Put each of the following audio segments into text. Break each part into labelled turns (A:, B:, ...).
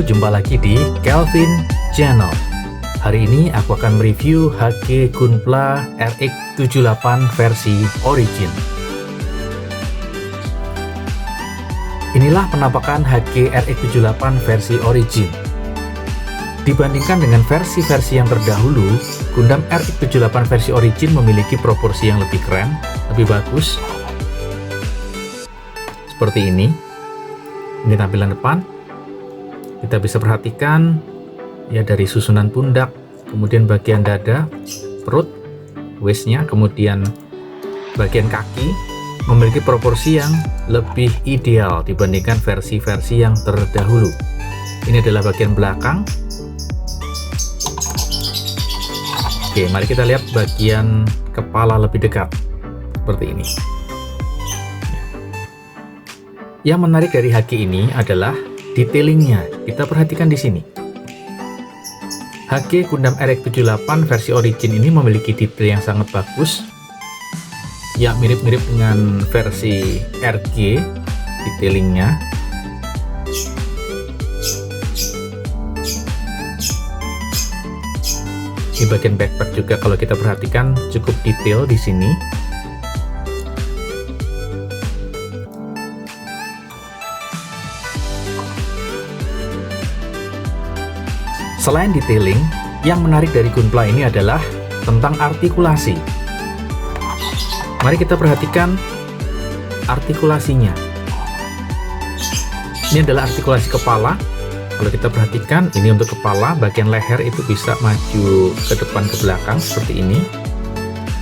A: jumpa lagi di Kelvin Channel. Hari ini aku akan mereview HG Gunpla RX 78 versi Origin. Inilah penampakan HG RX 78 versi Origin. Dibandingkan dengan versi-versi yang terdahulu, Gundam RX 78 versi Origin memiliki proporsi yang lebih keren, lebih bagus. Seperti ini. Ini tampilan depan. Kita bisa perhatikan ya dari susunan pundak, kemudian bagian dada, perut, waistnya, kemudian bagian kaki memiliki proporsi yang lebih ideal dibandingkan versi-versi yang terdahulu. Ini adalah bagian belakang. Oke, mari kita lihat bagian kepala lebih dekat seperti ini. Yang menarik dari HG ini adalah detailingnya. Kita perhatikan di sini. HG Gundam RX 78 versi Origin ini memiliki detail yang sangat bagus. Ya, mirip-mirip dengan versi RG detailingnya. Di bagian backpack juga kalau kita perhatikan cukup detail di sini. Selain detailing, yang menarik dari Gunpla ini adalah tentang artikulasi. Mari kita perhatikan artikulasinya. Ini adalah artikulasi kepala. Kalau kita perhatikan, ini untuk kepala, bagian leher itu bisa maju ke depan ke belakang seperti ini.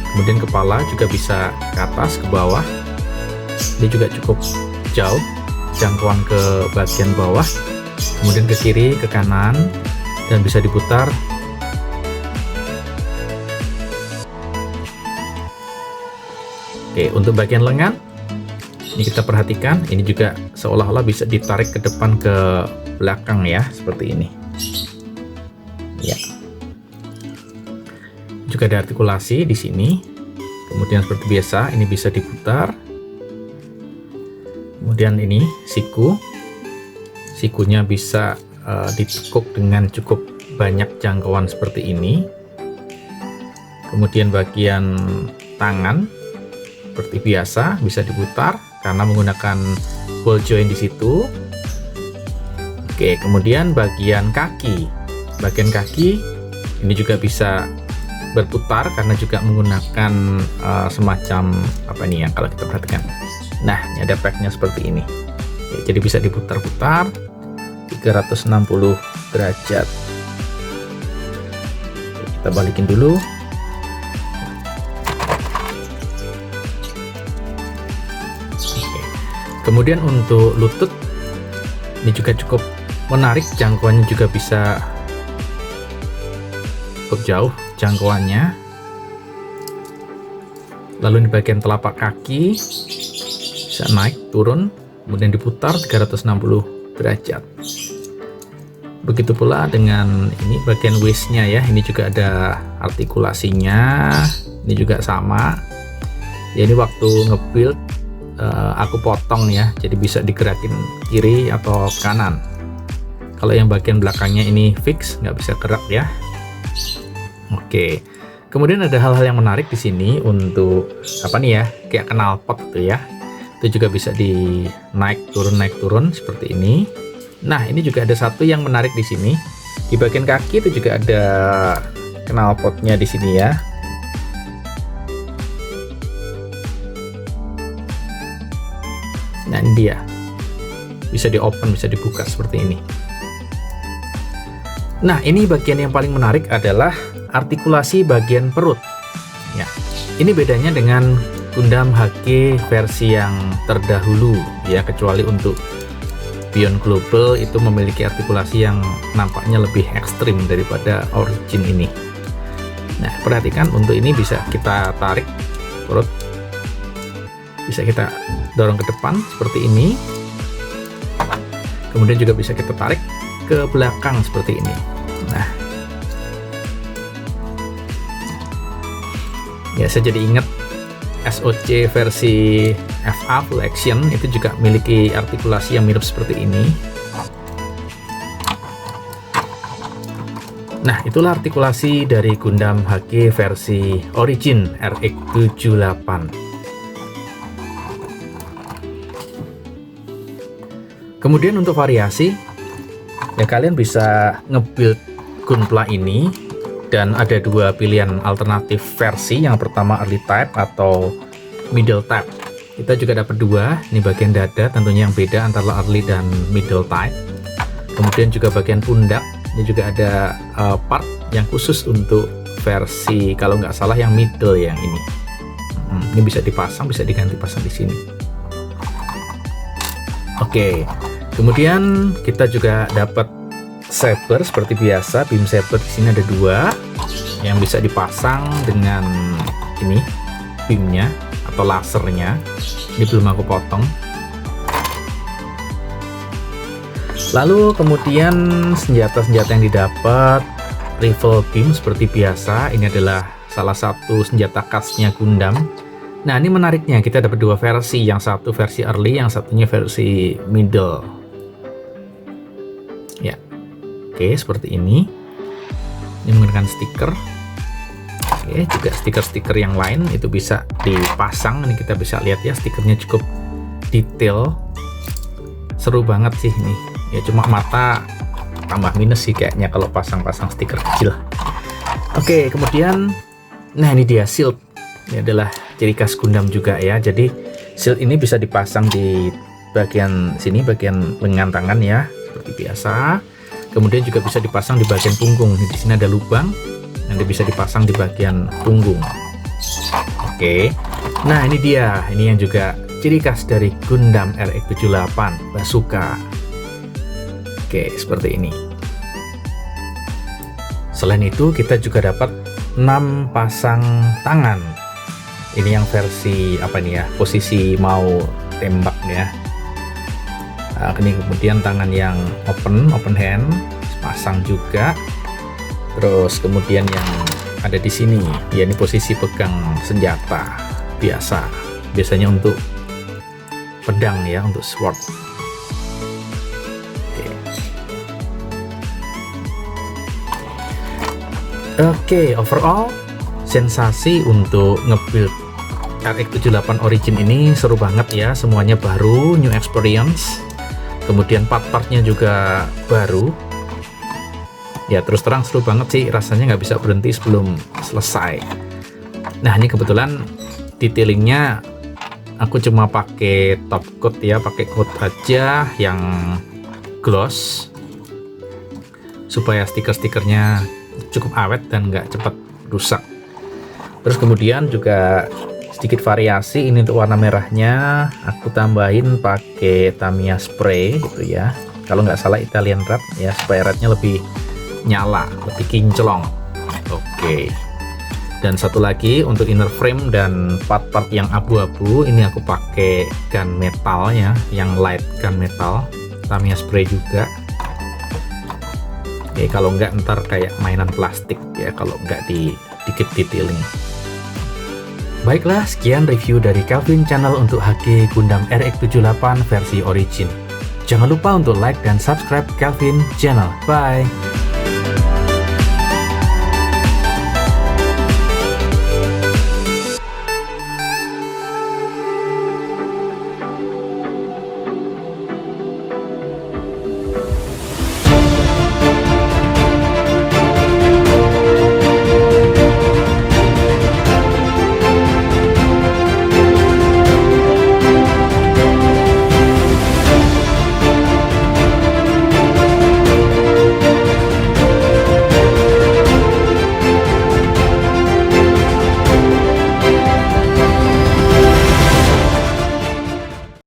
A: Kemudian kepala juga bisa ke atas, ke bawah. Ini juga cukup jauh, jangkauan ke bagian bawah. Kemudian ke kiri, ke kanan, dan bisa diputar. Oke, untuk bagian lengan ini kita perhatikan, ini juga seolah-olah bisa ditarik ke depan ke belakang ya, seperti ini ya. Juga ada artikulasi di sini. Kemudian seperti biasa ini bisa diputar. Kemudian ini sikunya bisa ditekuk dengan cukup banyak jangkauan seperti ini. Kemudian bagian tangan seperti biasa bisa diputar karena menggunakan ball joint di situ. Oke, kemudian bagian kaki ini juga bisa berputar karena juga menggunakan semacam apa nih ya kalau kita perhatikan. Nah, ini ada packnya seperti ini. Oke, jadi bisa diputar-putar 360 derajat. Kita balikin dulu. Oke. Kemudian untuk lutut ini juga cukup menarik, jangkauannya juga bisa cukup jauh jangkauannya. Lalu di bagian telapak kaki bisa naik turun, kemudian diputar 360 derajat. Begitu pula dengan ini bagian waistnya ya, ini juga ada artikulasinya, ini juga sama ya. Ini waktu nge-build aku potong ya, jadi bisa digerakin kiri atau kanan. Kalau yang bagian belakangnya ini fix, nggak bisa gerak ya. Oke, kemudian ada hal-hal yang menarik di sini untuk apa nih ya, kayak knalpot tuh ya, itu juga bisa di naik turun seperti ini. Nah, ini juga ada satu yang menarik di sini. Di bagian kaki itu juga ada knalpotnya di sini ya. Nah, ini dia. Bisa di-open, bisa dibuka seperti ini. Nah, ini bagian yang paling menarik adalah artikulasi bagian perut. Ya. Ini bedanya dengan Gundam HG versi yang terdahulu ya, kecuali untuk Beyond Global itu memiliki artikulasi yang nampaknya lebih ekstrim daripada Origin ini. Nah, perhatikan untuk ini bisa kita tarik perut, bisa kita dorong ke depan seperti ini. Kemudian juga bisa kita tarik ke belakang seperti ini. Nah, ya saya jadi ingat SOC versi FA Full Action itu juga memiliki artikulasi yang mirip seperti ini. Nah, itulah artikulasi dari Gundam HG versi Origin RX78. Kemudian untuk variasi, ya kalian bisa nge-build Gunpla ini, dan ada dua pilihan alternatif versi. Yang pertama early type atau middle type. Kita juga dapat dua, ini bagian dada tentunya yang beda antara early dan middle type. Kemudian juga bagian pundak, ini juga ada part yang khusus untuk versi kalau nggak salah yang middle yang ini. Ini bisa dipasang, bisa diganti pasang di sini. Oke, kemudian kita juga dapat saber seperti biasa, beam saber. Di sini ada dua yang bisa dipasang dengan ini beamnya atau lasernya. Ini belum aku potong. Lalu kemudian senjata-senjata yang didapat, rifle beam seperti biasa. Ini adalah salah satu senjata khasnya Gundam. Nah, ini menariknya, kita dapat dua versi, yang satu versi early, yang satunya versi middle. Ya, oke, seperti ini. Ini menggunakan stiker. Oke, juga stiker-stiker yang lain itu bisa dipasang. Ini kita bisa lihat ya, stikernya cukup detail. Seru banget sih ini. Ya cuma mata tambah minus sih kayaknya kalau pasang-pasang stiker kecil. Oke, kemudian nah ini dia shield. Ini adalah ciri khas Gundam juga ya. Jadi shield ini bisa dipasang di bagian sini, bagian lengan tangan ya, seperti biasa. Kemudian juga bisa dipasang di bagian punggung. Di sini ada lubang, nanti bisa dipasang di bagian punggung. Oke. Nah, ini dia. Ini yang juga ciri khas dari Gundam RX78 Bazooka. Oke, seperti ini. Selain itu, kita juga dapat 6 pasang tangan. Ini yang versi apa nih ya? Posisi mau tembak ya. Nah, ini kemudian tangan yang open hand, pasang juga. Terus kemudian yang ada di sini, ya ini posisi pegang senjata biasa. Biasanya untuk pedang ya, untuk sword. Oke, overall sensasi untuk nge-build RX78 Origin ini seru banget ya. Semuanya baru, new experience. Kemudian part-partnya juga baru. Ya terus terang seru banget sih, rasanya nggak bisa berhenti sebelum selesai. Nah, ini kebetulan detailingnya aku cuma pakai top coat ya, pakai coat aja yang gloss supaya stiker-stikernya cukup awet dan nggak cepat rusak. Terus kemudian juga sedikit variasi, ini untuk warna merahnya aku tambahin pakai Tamiya spray gitu ya. Kalau nggak salah Italian red ya, supaya rednya lebih nyala, lebih kinclong. Oke. Dan satu lagi untuk inner frame dan part-part yang abu-abu, ini aku pakai gun metal ya, yang light gun metal, Tamiya spray juga. Oke, kalau nggak ntar kayak mainan plastik ya kalau nggak dikit detailing. Baiklah, sekian review dari Calvin Channel untuk HG Gundam RX78 versi Origin. Jangan lupa untuk like dan subscribe Calvin Channel. Bye!